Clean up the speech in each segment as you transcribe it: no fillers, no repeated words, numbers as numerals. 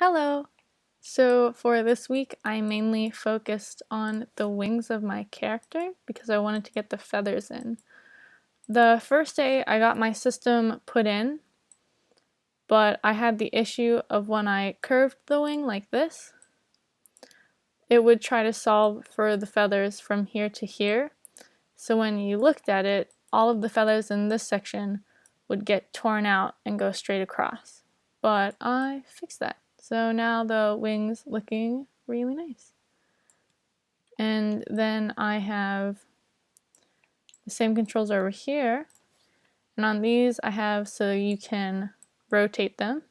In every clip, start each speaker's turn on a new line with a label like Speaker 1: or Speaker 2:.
Speaker 1: Hello! So for this week, I mainly focused on the wings of my character because I wanted to get the feathers in. The first day I got my system put in, but I had the issue of when I curved the wing like this, it would try to solve for the feathers from here to here. So when you looked at it, all of the feathers in this section would get torn out and go straight across. But I fixed that. So now the wing's looking really nice. And then I have the same controls over here. And on these I have so you can rotate them.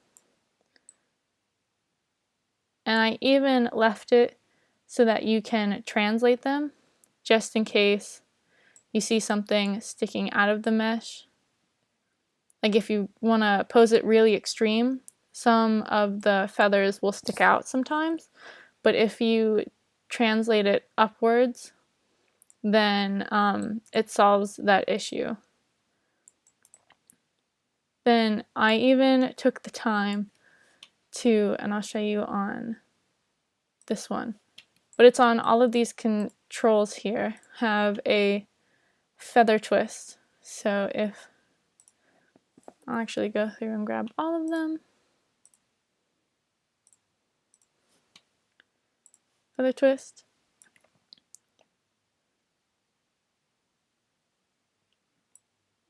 Speaker 1: And I even left it so that you can translate them just in case you see something sticking out of the mesh. Like if you want to pose it really extreme, some of the feathers will stick out sometimes, but if you translate it upwards, then it solves that issue. Then I even took the time to, and I'll show you on this one, but it's on all of these controls here, have a feather twist. So if I'll actually go through and grab all of them. Feather twist.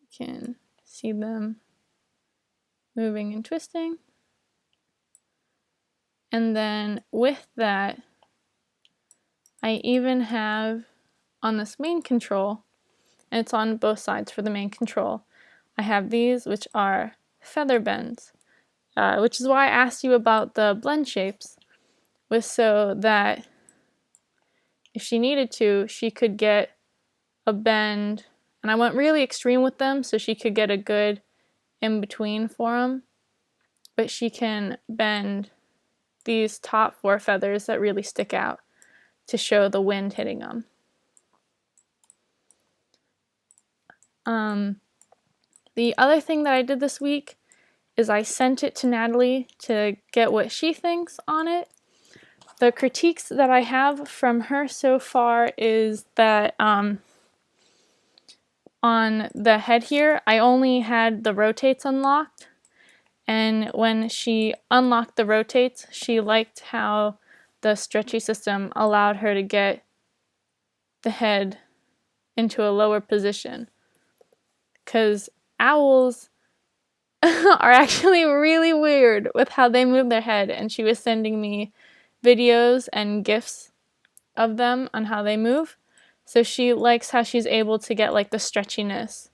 Speaker 1: You can see them moving and twisting. And then with that, I even have on this main control, and it's on both sides for the main control, I have these which are feather bends, which is why I asked you about the blend shapes, was so that if she needed to, she could get a bend, and I went really extreme with them so she could get a good in between for them, but she can bend these top 4 feathers that really stick out to show the wind hitting them. The other thing that I did this week is I sent it to Natalie to get what she thinks on it. The critiques that I have from her so far is that on the head here, I only had the rotates unlocked, and when she unlocked the rotates, she liked how the stretchy system allowed her to get the head into a lower position, because owls are actually really weird with how they move their head, and she was sending me videos and GIFs of them on how they move. So she likes how she's able to get like the stretchiness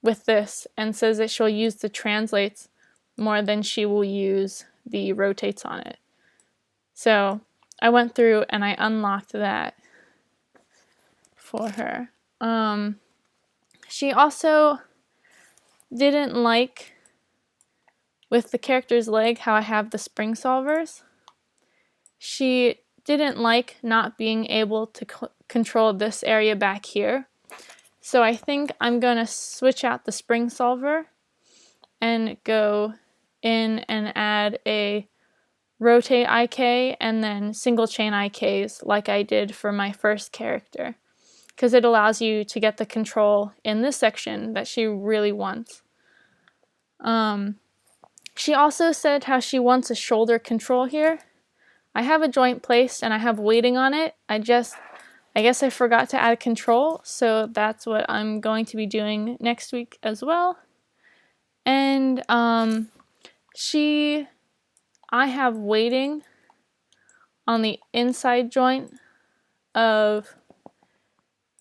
Speaker 1: with this, and says that she'll use the translates more than she will use the rotates on it. So I went through and I unlocked that for her. She also didn't like, with the character's leg, how I have the spring solvers. She didn't like not being able to control this area back here. So I think I'm going to switch out the spring solver and go in and add a rotate IK and then single chain IKs like I did for my first character, because it allows you to get the control in this section that she really wants. She also said how she wants a shoulder control here. I have a joint placed and I have weighting on it. I guess I forgot to add a control, so that's what I'm going to be doing next week as well. And I have weighting on the inside joint of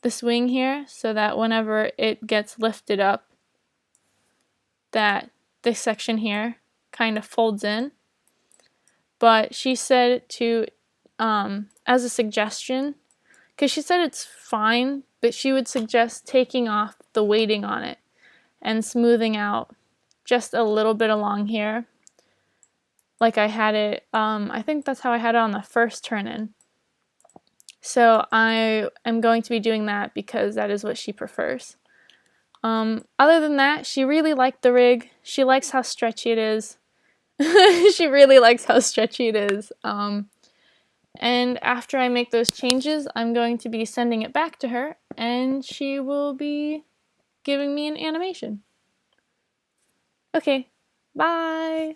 Speaker 1: this wing here, so that whenever it gets lifted up, that this section here kind of folds in. But she said to, as a suggestion, because she said it's fine, but she would suggest taking off the weighting on it and smoothing out just a little bit along here, like I had it, I think that's how I had it on the first turn-in. So I am going to be doing that because that is what she prefers. Other than that, she really liked the rig. She likes how stretchy it is. She really likes how stretchy it is. And after I make those changes, I'm going to be sending it back to her, and she will be giving me an animation. Okay, bye!